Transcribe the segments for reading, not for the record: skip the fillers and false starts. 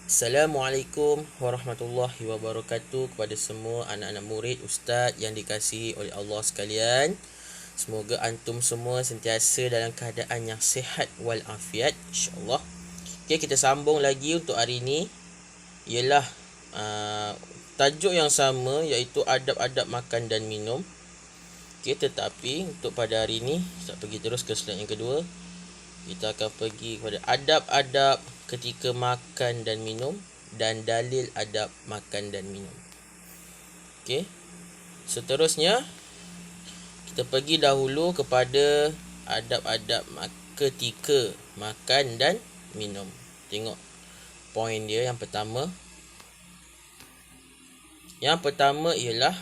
Assalamualaikum warahmatullahi wabarakatuh kepada semua anak-anak murid Ustaz yang dikasihi oleh Allah sekalian. Semoga antum semua sentiasa dalam keadaan yang sihat walafiat, insya-Allah. Okey, kita sambung lagi untuk hari ini ialah tajuk yang sama, iaitu adab-adab makan dan minum. Okey, tetapi untuk pada hari ini kita pergi terus ke slide yang kedua. Kita akan pergi kepada adab-adab ketika makan dan minum dan dalil adab makan dan minum. Okey. Seterusnya kita pergi dahulu kepada adab-adab ketika makan dan minum. Tengok poin dia yang pertama. Yang pertama ialah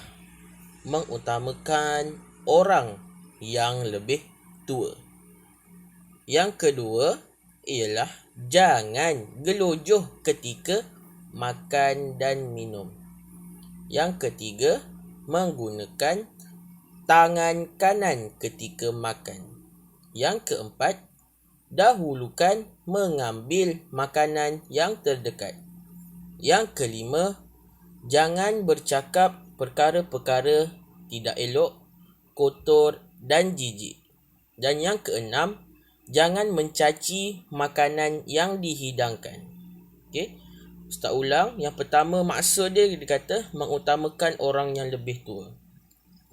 mengutamakan orang yang lebih tua. Yang kedua ialah jangan gelojoh ketika makan dan minum. Yang ketiga, menggunakan tangan kanan ketika makan. Yang keempat, dahulukan mengambil makanan yang terdekat. Yang kelima, jangan bercakap perkara-perkara tidak elok, kotor dan jijik. Dan yang keenam, jangan mencaci makanan yang dihidangkan. Okey. Ustaz ulang. Yang pertama, maksud dia kata mengutamakan orang yang lebih tua.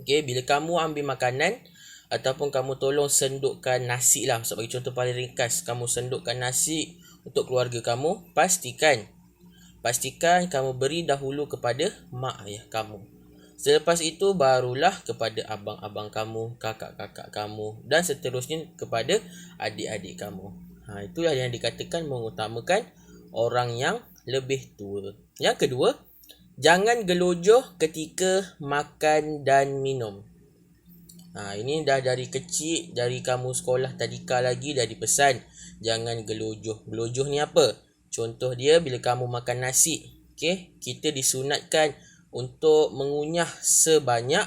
Okey, bila kamu ambil makanan ataupun kamu tolong sendukkan nasi lah, sebagai contoh paling ringkas, kamu sendukkan nasi untuk keluarga kamu, pastikan kamu beri dahulu kepada mak ayah kamu. Selepas itu barulah kepada abang-abang kamu, kakak-kakak kamu dan seterusnya kepada adik-adik kamu. Itulah yang dikatakan mengutamakan orang yang lebih tua. Yang kedua, jangan gelojoh ketika makan dan minum. Ini dah dari kecil, dari kamu sekolah tadika lagi dah dipesan jangan gelojoh. Gelojoh ni apa? Contoh dia bila kamu makan nasi, okey, kita disunatkan untuk mengunyah sebanyak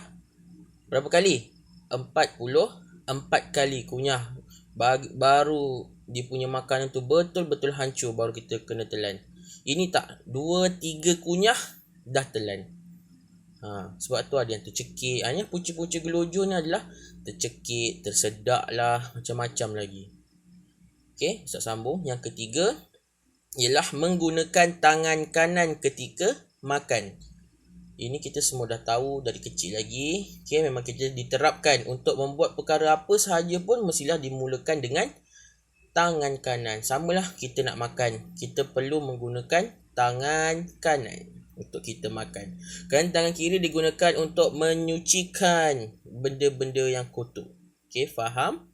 berapa kali? 44 kali kunyah. Baru dia punya makanan tu betul-betul hancur, baru kita kena telan. Ini tak, 2-3 kunyah dah telan. Sebab tu ada yang tercekik. Hanya punca-punca gelojoh ni adalah tercekik, tersedak lah, macam-macam lagi. Okey, Ustaz sambung. Yang ketiga ialah menggunakan tangan kanan ketika makan. Ini kita semua dah tahu dari kecil lagi. Okay, memang kita diterapkan untuk membuat perkara apa sahaja pun mestilah dimulakan dengan tangan kanan. Samalah kita nak makan, kita perlu menggunakan tangan kanan untuk kita makan. Kerana tangan kiri digunakan untuk menyucikan benda-benda yang kotor. Okay, faham?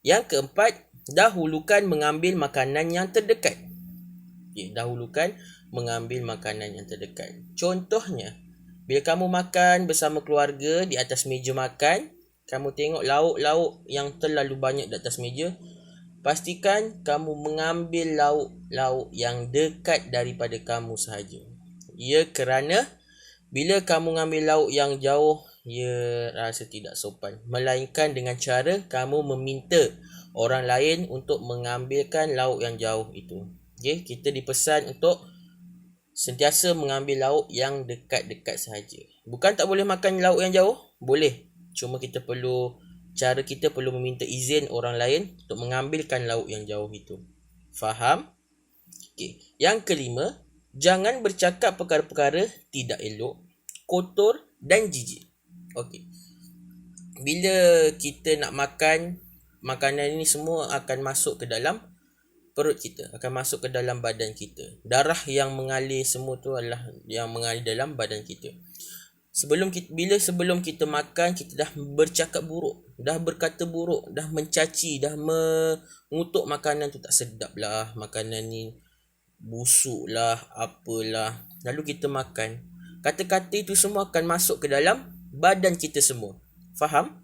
Yang keempat, dahulukan mengambil makanan yang terdekat. Okay, dahulukan mengambil makanan yang terdekat. Contohnya, bila kamu makan bersama keluarga di atas meja makan, kamu tengok lauk-lauk yang terlalu banyak di atas meja, pastikan kamu mengambil lauk-lauk yang dekat daripada kamu sahaja. Ya, kerana bila kamu mengambil lauk yang jauh, ia rasa tidak sopan. Melainkan dengan cara kamu meminta orang lain untuk mengambilkan lauk yang jauh itu. Okay, kita dipesan untuk sentiasa mengambil lauk yang dekat-dekat sahaja. Bukan tak boleh makan lauk yang jauh, boleh. Cuma kita perlu meminta izin orang lain untuk mengambilkan lauk yang jauh itu. Faham? Okey. Yang kelima, jangan bercakap perkara-perkara tidak elok, kotor dan jijik. Okey. Bila kita nak makan, makanan ini semua akan masuk ke dalam perut kita, akan masuk ke dalam badan kita. Darah yang mengalir semua tu adalah yang mengalir dalam badan kita. Sebelum kita makan, kita dah bercakap buruk, dah berkata buruk, dah mencaci, dah mengutuk makanan tu tak sedap lah, makanan ni busuk lah, apalah. Lalu kita makan. Kata-kata itu semua akan masuk ke dalam badan kita semua. Faham?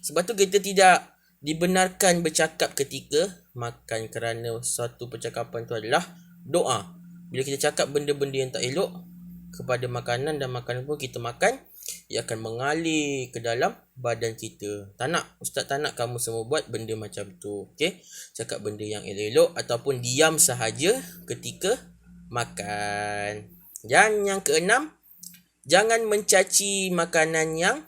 Sebab tu kita tidak dibenarkan bercakap ketika makan, kerana satu percakapan tu adalah doa. Bila kita cakap benda-benda yang tak elok kepada makanan dan makanan pun kita makan, ia akan mengalir ke dalam badan kita. Ustaz tak nak kamu semua buat benda macam tu. Okey, cakap benda yang elok-elok ataupun diam sahaja ketika makan. Dan yang keenam, jangan mencaci makanan yang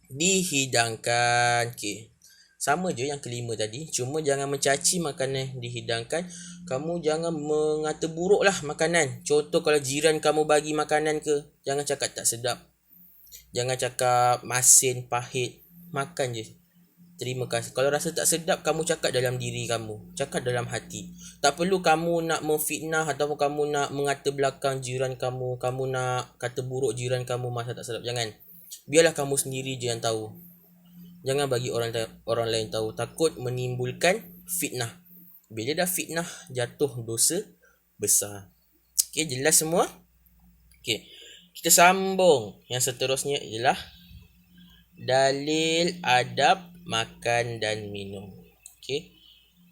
dihidangkan. Okey. Sama je yang kelima tadi, cuma jangan mencaci makanan yang dihidangkan. Kamu jangan mengata buruk lah makanan. Contoh kalau jiran kamu bagi makanan ke, jangan cakap tak sedap. Jangan cakap masin, pahit. Makan je. Terima kasih. Kalau rasa tak sedap, kamu cakap dalam diri kamu. Cakap dalam hati. Tak perlu kamu nak memfitnah ataupun kamu nak mengata belakang jiran kamu. Kamu nak kata buruk jiran kamu masa tak sedap. Jangan. Biarlah kamu sendiri je yang tahu. Jangan bagi orang lain tahu. Takut menimbulkan fitnah. Bila dah fitnah, jatuh dosa besar. Okey, jelas semua? Okey. Kita sambung. Yang seterusnya ialah dalil adab makan dan minum. Okey.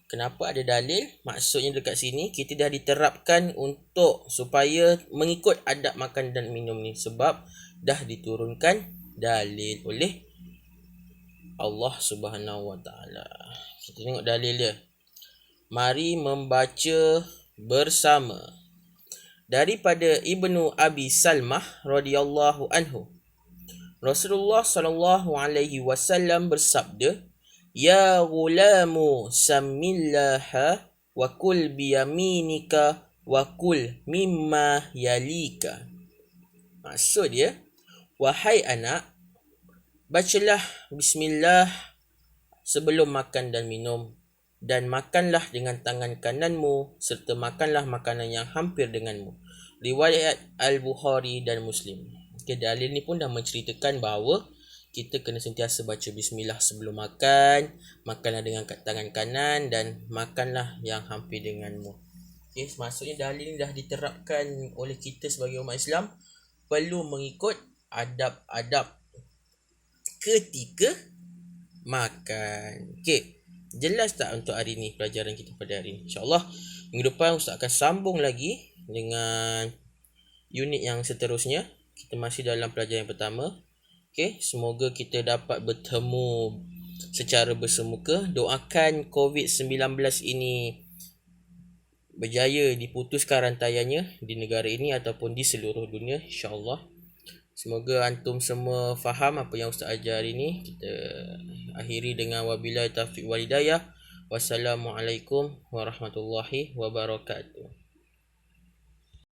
Kenapa ada dalil? Maksudnya dekat sini kita dah diterapkan untuk supaya mengikut adab makan dan minum ni, sebab dah diturunkan dalil oleh Allah Subhanahu Wa Taala. Kita tengok dalil dia. Mari membaca bersama. Daripada Ibnu Abi Salmah radhiyallahu anhu, Rasulullah sallallahu alaihi wasallam bersabda, "Ya ghulamu samillaha wa kul biyaminika wa kul mimma yalika." Maksud dia, wahai anak, bacalah bismillah sebelum makan dan minum, dan makanlah dengan tangan kananmu serta makanlah makanan yang hampir denganmu. Riwayat Al-Bukhari dan Muslim. Okay, dalil ni pun dah menceritakan bahawa kita kena sentiasa baca bismillah sebelum makan, makanlah dengan tangan kanan dan makanlah yang hampir denganmu. Okay, maksudnya dalil ni dah diterapkan oleh kita sebagai umat Islam, perlu mengikut adab-adab ketika makan. Okey, jelas tak untuk hari ni pelajaran kita pada hari ni? InsyaAllah minggu depan Ustaz akan sambung lagi dengan unit yang seterusnya. Kita masih dalam pelajaran yang pertama. Okey, semoga kita dapat bertemu secara bersemuka. Doakan COVID-19 ini berjaya diputuskan rantaiannya di negara ini ataupun di seluruh dunia, insyaAllah. Semoga antum semua faham apa yang Ustaz ajar hari ini. Kita akhiri dengan wabillahi taufiq wal hidayah. Wassalamualaikum warahmatullahi wabarakatuh.